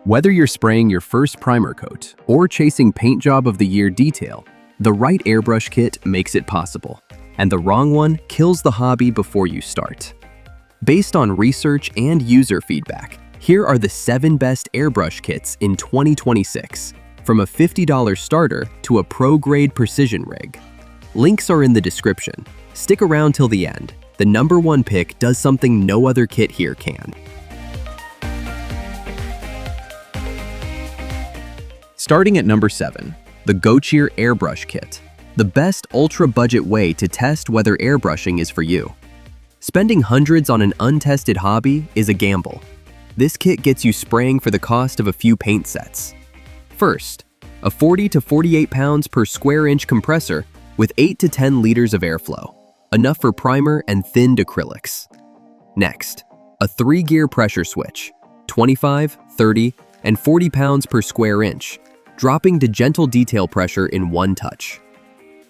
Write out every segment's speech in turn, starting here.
Whether you're spraying your first primer coat or chasing paint job of the year detail, the right airbrush kit makes it possible, and the wrong one kills the hobby before you start. Based on research and user feedback, here are the 7 best airbrush kits in 2026, from a $50 starter to a pro-grade precision rig. Links are in the description. Stick around till the end. The #1 pick does something no other kit here can. Starting at number 7, the Gocheer Airbrush Kit, the best ultra-budget way to test whether airbrushing is for you. Spending hundreds on an untested hobby is a gamble. This kit gets you spraying for the cost of a few paint sets. First, a 40 to 48 pounds per square inch compressor with 8 to 10 liters of airflow, enough for primer and thinned acrylics. Next, a 3-gear pressure switch, 25, 30, and 40 pounds per square inch, dropping to gentle detail pressure in one touch.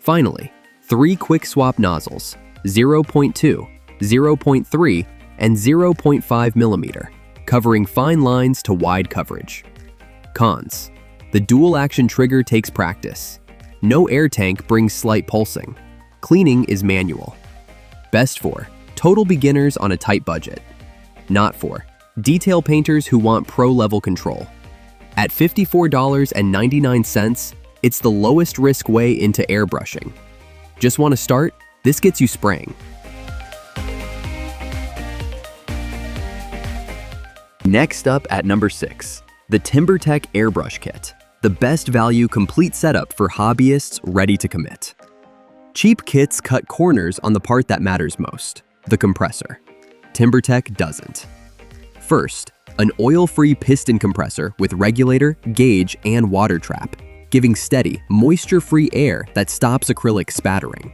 Finally, 3 quick swap nozzles, 0.2, 0.3, and 0.5 millimeter, covering fine lines to wide coverage. Cons: the dual action trigger takes practice. No air tank brings slight pulsing. Cleaning is manual. Best for total beginners on a tight budget. Not for detail painters who want pro-level control. At $54.99, it's the lowest risk way into airbrushing. Just want to start? This gets you spraying. Next up at number 6, the TIMBERTECH Airbrush Kit, the best value complete setup for hobbyists ready to commit. Cheap kits cut corners on the part that matters most, the compressor. TIMBERTECH doesn't. First, an oil-free piston compressor with regulator, gauge, and water trap, giving steady, moisture-free air that stops acrylic spattering.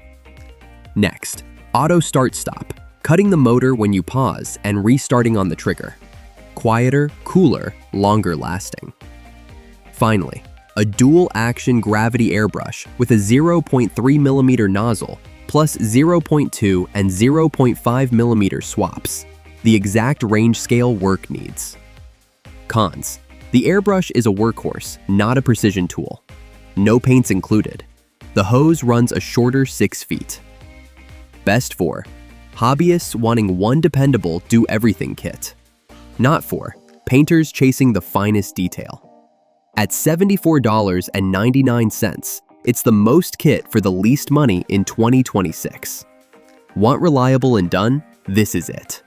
Next, auto start-stop, cutting the motor when you pause and restarting on the trigger. Quieter, cooler, longer lasting. Finally, a dual-action gravity airbrush with a 0.3 millimeter nozzle plus 0.2 and 0.5 millimeter swaps, the exact range scale work needs. Cons: the airbrush is a workhorse, not a precision tool. No paints included. The hose runs a shorter 6 feet. Best for hobbyists wanting one dependable do-everything kit. Not for painters chasing the finest detail. At $74.99, it's the most kit for the least money in 2026. Want reliable and done? This is it.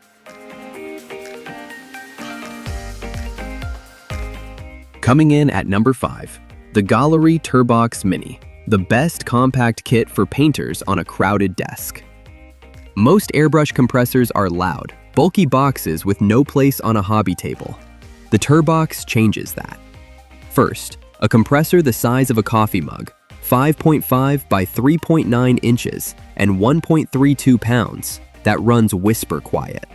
Coming in at number 5, the Gaahleri Turbox Mini, the best compact kit for painters on a crowded desk. Most airbrush compressors are loud, bulky boxes with no place on a hobby table. The Turbox changes that. First, a compressor the size of a coffee mug, 5.5 by 3.9 inches and 1.32 pounds, that runs whisper quiet.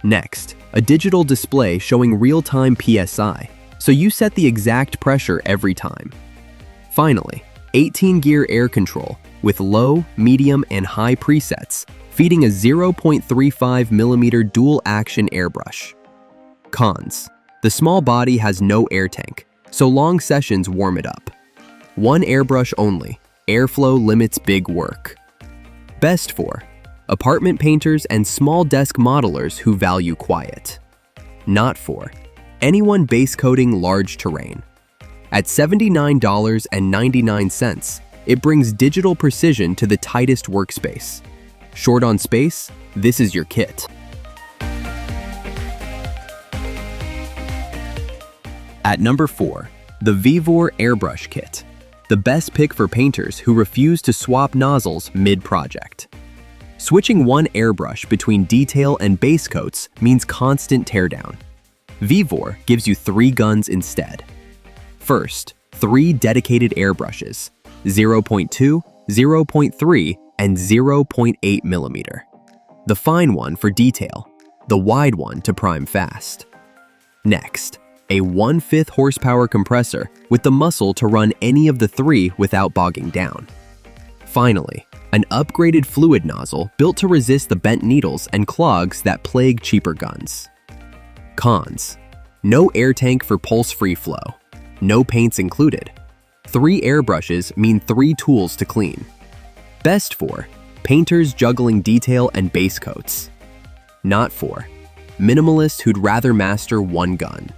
Next, a digital display showing real-time PSI, so you set the exact pressure every time. Finally, 18-gear air control with low, medium, and high presets, feeding a 0.35 millimeter dual-action airbrush. Cons: the small body has no air tank, so long sessions warm it up. One airbrush only, airflow limits big work. Best for apartment painters and small desk modelers who value quiet. Not for anyone base coating large terrain. At $79.99, it brings digital precision to the tightest workspace. Short on space? This is your kit. At number 4, the VEVOR Airbrush Kit, the best pick for painters who refuse to swap nozzles mid-project. Switching one airbrush between detail and base coats means constant teardown. VEVOR gives you 3 guns instead. First, 3 dedicated airbrushes, 0.2, 0.3, and 0.8 millimeter. The fine one for detail, the wide one to prime fast. Next, a 1/5 horsepower compressor with the muscle to run any of the 3 without bogging down. Finally, an upgraded fluid nozzle built to resist the bent needles and clogs that plague cheaper guns. Cons: No air tank for pulse-free flow. No paints included. 3 airbrushes mean 3 tools to clean. Best for painters juggling detail and base coats. Not for minimalists who'd rather master one gun.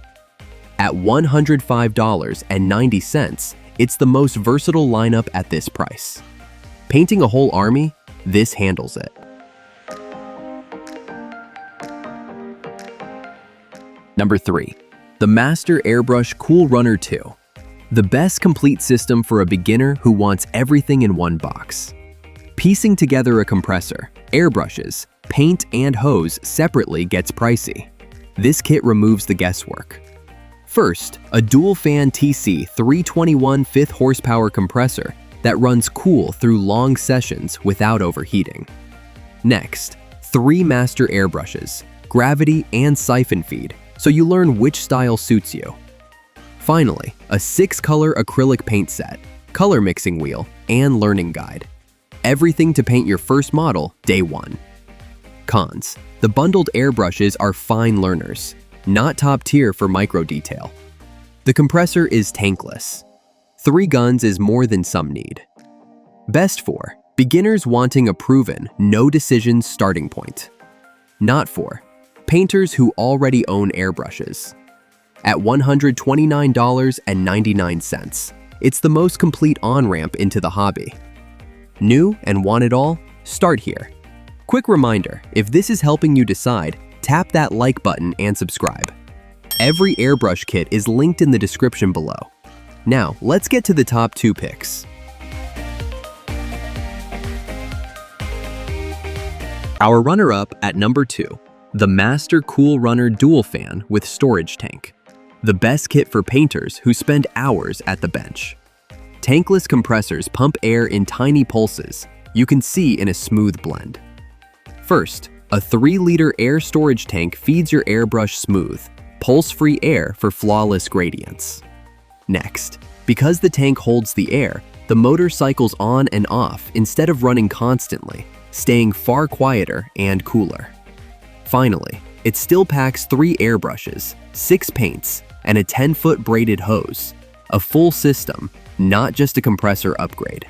At $105.90, it's the most versatile lineup at this price. Painting a whole army? This handles it. Number 3. The Master Airbrush Cool Runner 2. The best complete system for a beginner who wants everything in one box. Piecing together a compressor, airbrushes, paint, and hose separately gets pricey. This kit removes the guesswork. First, a dual-fan TC321 5th horsepower compressor that runs cool through long sessions without overheating. Next, 3 master airbrushes, gravity and siphon feed, so you learn which style suits you. Finally, a 6-color acrylic paint set, color mixing wheel, and learning guide. Everything to paint your first model day 1. Cons: the bundled airbrushes are fine learners, not top tier for micro detail. The compressor is tankless. 3 guns is more than some need. Best for beginners wanting a proven, no decisions starting point. Not for painters who already own airbrushes. At $129.99, it's the most complete on-ramp into the hobby. New and want it all? Start here. Quick reminder, if this is helping you decide, tap that like button and subscribe. Every airbrush kit is linked in the description below. Now, let's get to the top 2 picks. Our runner-up at number 2, the Master Cool Runner Dual Fan with Storage Tank. The best kit for painters who spend hours at the bench. Tankless compressors pump air in tiny pulses you can see in a smooth blend. First, a 3-liter air storage tank feeds your airbrush smooth, pulse-free air for flawless gradients. Next, because the tank holds the air, the motor cycles on and off instead of running constantly, staying far quieter and cooler. Finally, it still packs 3 airbrushes, 6 paints, and a 10-foot braided hose. A full system, not just a compressor upgrade.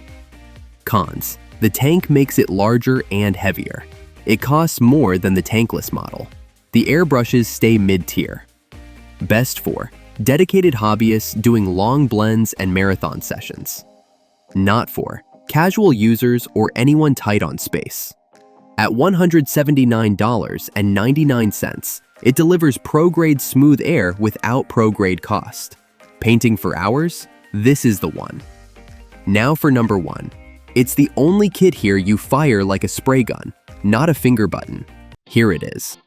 Cons: the tank makes it larger and heavier. It costs more than the tankless model. The airbrushes stay mid-tier. Best for dedicated hobbyists doing long blends and marathon sessions. Not for casual users or anyone tight on space. At $179.99, it delivers pro-grade smooth air without pro-grade cost. Painting for hours? This is the one. Now for number 1. It's the only kit here you fire like a spray gun, not a finger button. Here it is.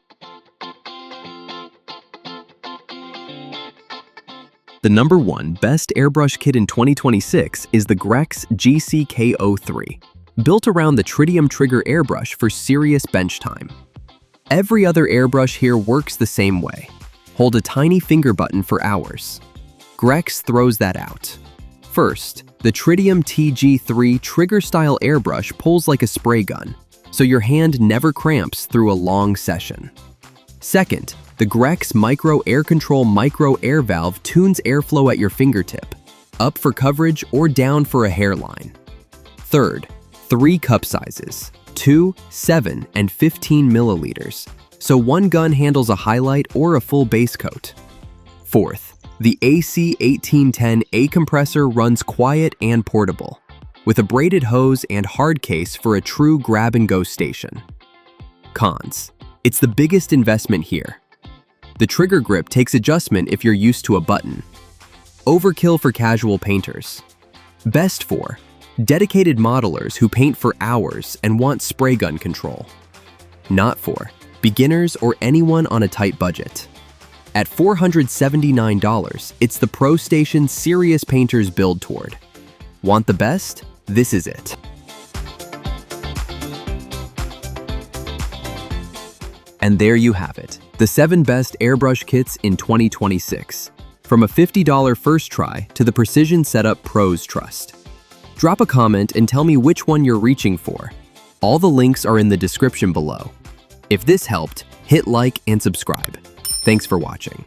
The number 1 best airbrush kit in 2026 is the Grex GCK03, built around the tritium trigger airbrush for serious bench time. Every other airbrush here works the same way. Hold a tiny finger button for hours. Grex throws that out. First, the Tritium TG3 trigger-style airbrush pulls like a spray gun, so your hand never cramps through a long session. Second, the Grex Micro Air Control Micro Air Valve tunes airflow at your fingertip, up for coverage or down for a hairline. Third, 3 cup sizes, 2, 7, and 15 milliliters, so one gun handles a highlight or a full base coat. Fourth, the AC1810 A compressor runs quiet and portable, with a braided hose and hard case for a true grab-and-go station. Cons: it's the biggest investment here. The trigger grip takes adjustment if you're used to a button. Overkill for casual painters. Best for dedicated modelers who paint for hours and want spray gun control. Not for beginners or anyone on a tight budget. At $479, it's the Pro Station serious painters build toward. Want the best? This is it. And there you have it, the 7 best airbrush kits in 2026. From a $50 first try to the precision setup pros trust. Drop a comment and tell me which one you're reaching for. All the links are in the description below. If this helped, hit like and subscribe. Thanks for watching.